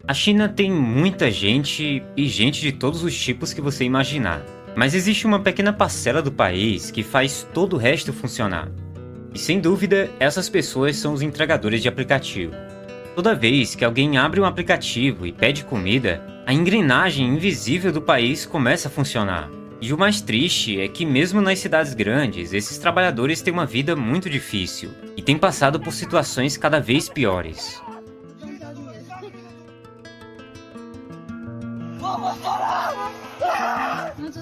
A China tem muita gente e gente de todos os tipos que você imaginar. Mas existe uma pequena parcela do país que faz todo o resto funcionar. E sem dúvida, essas pessoas são os entregadores de aplicativo. Toda vez que alguém abre um aplicativo e pede comida, a engrenagem invisível do país começa a funcionar. E o mais triste é que mesmo nas cidades grandes, esses trabalhadores têm uma vida muito difícil e têm passado por situações cada vez piores.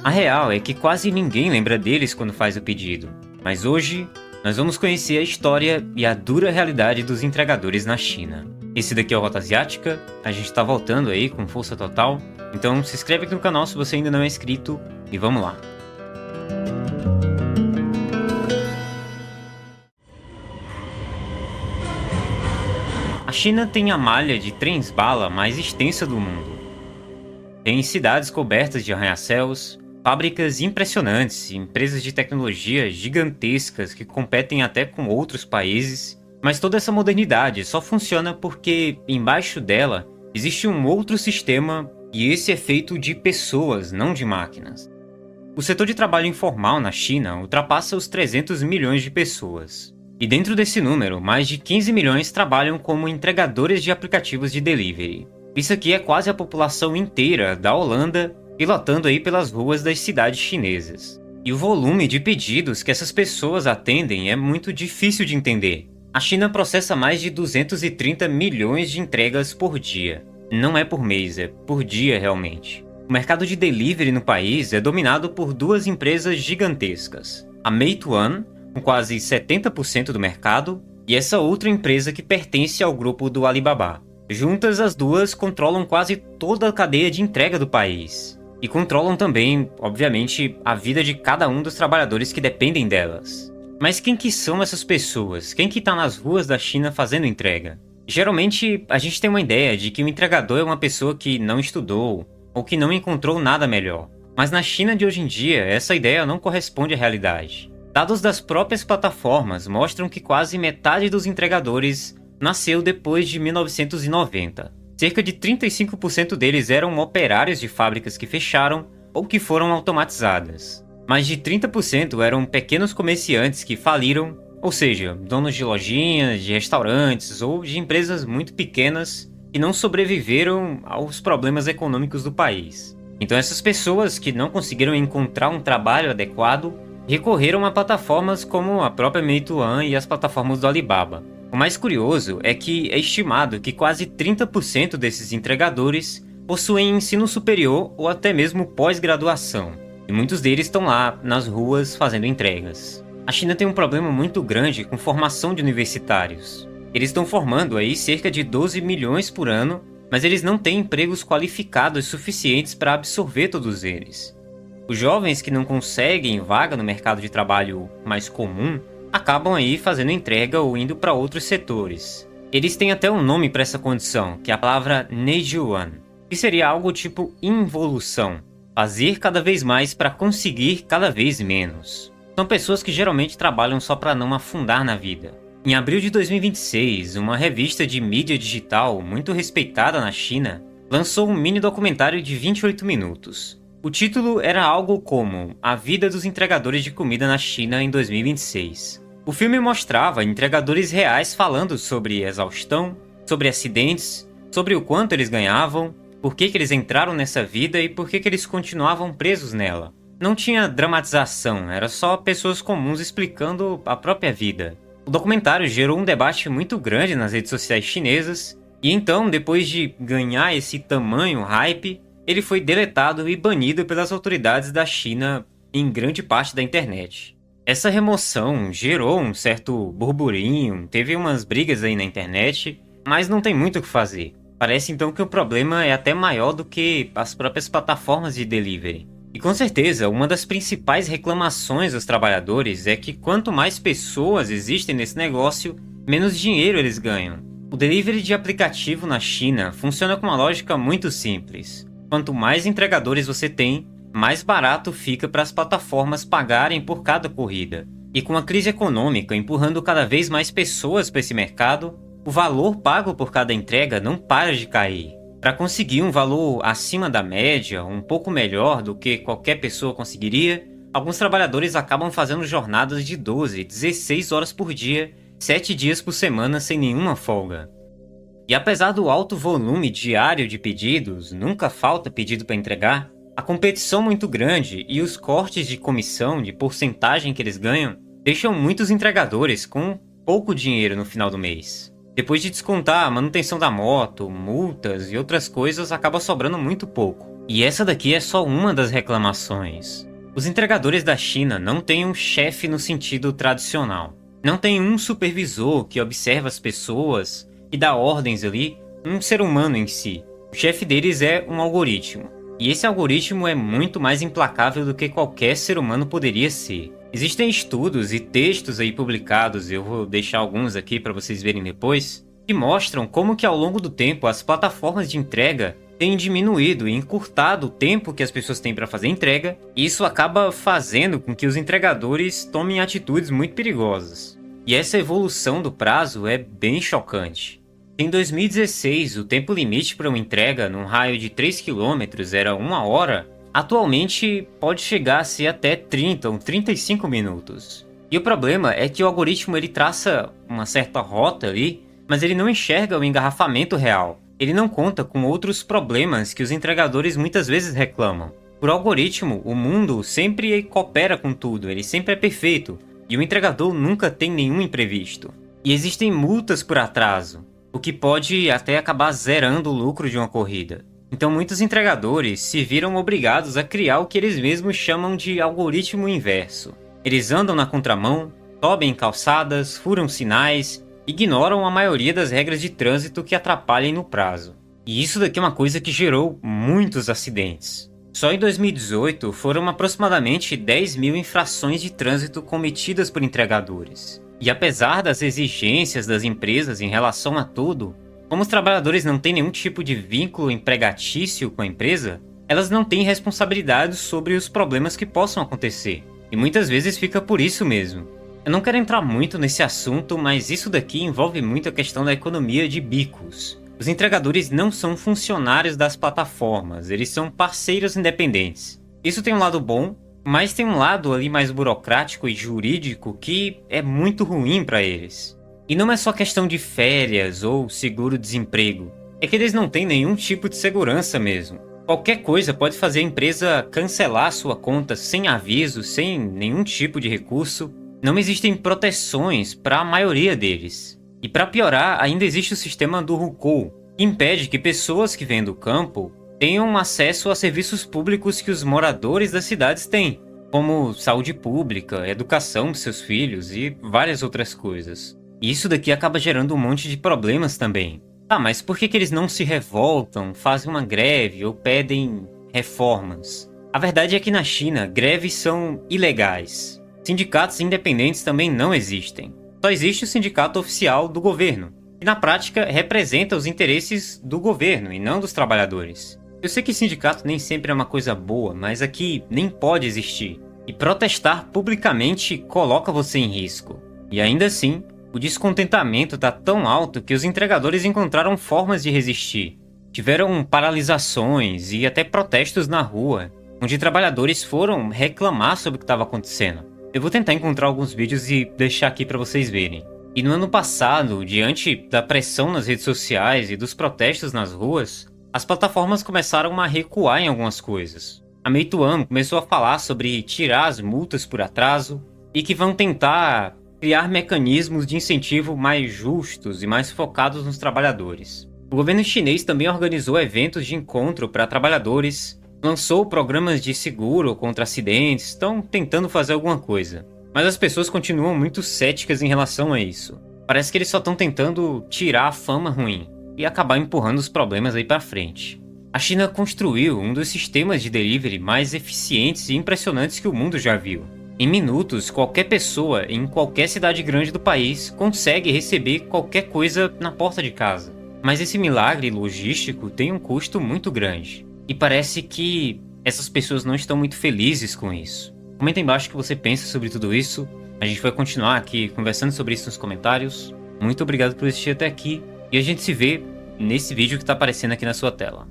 A real é que quase ninguém lembra deles quando faz o pedido, mas hoje nós vamos conhecer a história e a dura realidade dos entregadores na China. Esse daqui é o Rota Asiática, a gente tá voltando aí com força total, então se inscreve aqui no canal se você ainda não é inscrito e vamos lá. A China tem a malha de trens-bala mais extensa do mundo. Tem cidades cobertas de arranha-céus, fábricas impressionantes e empresas de tecnologia gigantescas que competem até com outros países, mas toda essa modernidade só funciona porque embaixo dela existe um outro sistema e esse é feito de pessoas, não de máquinas. O setor de trabalho informal na China ultrapassa os 300 milhões de pessoas. E dentro desse número, mais de 15 milhões trabalham como entregadores de aplicativos de delivery. Isso aqui é quase a população inteira da Holanda pilotando aí pelas ruas das cidades chinesas. E o volume de pedidos que essas pessoas atendem é muito difícil de entender. A China processa mais de 230 milhões de entregas por dia. Não é por mês, é por dia realmente. O mercado de delivery no país é dominado por duas empresas gigantescas. A Meituan, com quase 70% do mercado, e essa outra empresa que pertence ao grupo do Alibaba. Juntas, as duas controlam quase toda a cadeia de entrega do país. E controlam também, obviamente, a vida de cada um dos trabalhadores que dependem delas. Mas quem que são essas pessoas? Quem que está nas ruas da China fazendo entrega? Geralmente, a gente tem uma ideia de que o entregador é uma pessoa que não estudou ou que não encontrou nada melhor. Mas na China de hoje em dia, essa ideia não corresponde à realidade. Dados das próprias plataformas mostram que quase metade dos entregadores nasceu depois de 1990. Cerca de 35% deles eram operários de fábricas que fecharam ou que foram automatizadas. Mais de 30% eram pequenos comerciantes que faliram, ou seja, donos de lojinhas, de restaurantes ou de empresas muito pequenas que não sobreviveram aos problemas econômicos do país. Então essas pessoas que não conseguiram encontrar um trabalho adequado recorreram a plataformas como a própria Meituan e as plataformas do Alibaba. O mais curioso é que é estimado que quase 30% desses entregadores possuem ensino superior ou até mesmo pós-graduação, e muitos deles estão lá nas ruas fazendo entregas. A China tem um problema muito grande com formação de universitários. Eles estão formando aí cerca de 12 milhões por ano, mas eles não têm empregos qualificados suficientes para absorver todos eles. Os jovens que não conseguem vaga no mercado de trabalho mais comum acabam aí fazendo entrega ou indo para outros setores. Eles têm até um nome para essa condição, que é a palavra Neijuan, que seria algo tipo involução, fazer cada vez mais para conseguir cada vez menos. São pessoas que geralmente trabalham só para não afundar na vida. Em abril de 2026, uma revista de mídia digital muito respeitada na China lançou um mini documentário de 28 minutos. O título era algo como A Vida dos Entregadores de Comida na China em 2026. O filme mostrava entregadores reais falando sobre exaustão, sobre acidentes, sobre o quanto eles ganhavam, por que eles entraram nessa vida e por que eles continuavam presos nela. Não tinha dramatização, era só pessoas comuns explicando a própria vida. O documentário gerou um debate muito grande nas redes sociais chinesas, e então, depois de ganhar esse tamanho hype, ele foi deletado e banido pelas autoridades da China em grande parte da internet. Essa remoção gerou um certo burburinho, teve umas brigas aí na internet, mas não tem muito o que fazer. Parece então que o problema é até maior do que as próprias plataformas de delivery. E com certeza, uma das principais reclamações dos trabalhadores é que quanto mais pessoas existem nesse negócio, menos dinheiro eles ganham. O delivery de aplicativo na China funciona com uma lógica muito simples. Quanto mais entregadores você tem, mais barato fica para as plataformas pagarem por cada corrida. E com a crise econômica empurrando cada vez mais pessoas para esse mercado, o valor pago por cada entrega não para de cair. Para conseguir um valor acima da média, um pouco melhor do que qualquer pessoa conseguiria, alguns trabalhadores acabam fazendo jornadas de 12, 16 horas por dia, 7 dias por semana sem nenhuma folga. E apesar do alto volume diário de pedidos, nunca falta pedido para entregar, a competição muito grande e os cortes de comissão, de porcentagem que eles ganham, deixam muitos entregadores com pouco dinheiro no final do mês. Depois de descontar a manutenção da moto, multas e outras coisas, acaba sobrando muito pouco. E essa daqui é só uma das reclamações. Os entregadores da China não têm um chefe no sentido tradicional. Não tem um supervisor que observa as pessoas e dá ordens ali, um ser humano em si. O chefe deles é um algoritmo. E esse algoritmo é muito mais implacável do que qualquer ser humano poderia ser. Existem estudos e textos aí publicados, eu vou deixar alguns aqui para vocês verem depois, que mostram como que ao longo do tempo as plataformas de entrega têm diminuído e encurtado o tempo que as pessoas têm para fazer entrega, e isso acaba fazendo com que os entregadores tomem atitudes muito perigosas. E essa evolução do prazo é bem chocante. Em 2016, o tempo limite para uma entrega num raio de 3 km era 1 hora, atualmente pode chegar a ser até 30 ou 35 minutos. E o problema é que o algoritmo ele traça uma certa rota ali, mas ele não enxerga o engarrafamento real. Ele não conta com outros problemas que os entregadores muitas vezes reclamam. Por algoritmo, o mundo sempre coopera com tudo, ele sempre é perfeito, e o entregador nunca tem nenhum imprevisto. E existem multas por atraso, o que pode até acabar zerando o lucro de uma corrida. Então muitos entregadores se viram obrigados a criar o que eles mesmos chamam de algoritmo inverso. Eles andam na contramão, sobem em calçadas, furam sinais, ignoram a maioria das regras de trânsito que atrapalhem no prazo. E isso daqui é uma coisa que gerou muitos acidentes. Só em 2018 foram aproximadamente 10 mil infrações de trânsito cometidas por entregadores. E apesar das exigências das empresas em relação a tudo, como os trabalhadores não têm nenhum tipo de vínculo empregatício com a empresa, elas não têm responsabilidade sobre os problemas que possam acontecer. E muitas vezes fica por isso mesmo. Eu não quero entrar muito nesse assunto, mas isso daqui envolve muito a questão da economia de bicos. Os entregadores não são funcionários das plataformas, eles são parceiros independentes. Isso tem um lado bom, mas tem um lado ali mais burocrático e jurídico que é muito ruim para eles. E não é só questão de férias ou seguro-desemprego, é que eles não têm nenhum tipo de segurança mesmo. Qualquer coisa pode fazer a empresa cancelar sua conta sem aviso, sem nenhum tipo de recurso. Não existem proteções para a maioria deles. E para piorar, ainda existe o sistema do Hukou, que impede que pessoas que vêm do campo tenham acesso a serviços públicos que os moradores das cidades têm, como saúde pública, educação de seus filhos e várias outras coisas. E isso daqui acaba gerando um monte de problemas também. Tá, mas por que eles não se revoltam, fazem uma greve ou pedem reformas? A verdade é que na China, greves são ilegais. Sindicatos independentes também não existem. Só existe o sindicato oficial do governo, que na prática representa os interesses do governo e não dos trabalhadores. Eu sei que sindicato nem sempre é uma coisa boa, mas aqui nem pode existir. E protestar publicamente coloca você em risco. E ainda assim, o descontentamento está tão alto que os entregadores encontraram formas de resistir. Tiveram paralisações e até protestos na rua, onde trabalhadores foram reclamar sobre o que estava acontecendo. Eu vou tentar encontrar alguns vídeos e deixar aqui para vocês verem. E no ano passado, diante da pressão nas redes sociais e dos protestos nas ruas, as plataformas começaram a recuar em algumas coisas. A Meituan começou a falar sobre tirar as multas por atraso e que vão tentar criar mecanismos de incentivo mais justos e mais focados nos trabalhadores. O governo chinês também organizou eventos de encontro para trabalhadores, lançou programas de seguro contra acidentes, estão tentando fazer alguma coisa. Mas as pessoas continuam muito céticas em relação a isso. Parece que eles só estão tentando tirar a fama ruim e acabar empurrando os problemas aí para frente. A China construiu um dos sistemas de delivery mais eficientes e impressionantes que o mundo já viu. Em minutos, qualquer pessoa em qualquer cidade grande do país consegue receber qualquer coisa na porta de casa. Mas esse milagre logístico tem um custo muito grande. E parece que essas pessoas não estão muito felizes com isso. Comenta aí embaixo o que você pensa sobre tudo isso. A gente vai continuar aqui conversando sobre isso nos comentários. Muito obrigado por assistir até aqui. E a gente se vê nesse vídeo que está aparecendo aqui na sua tela.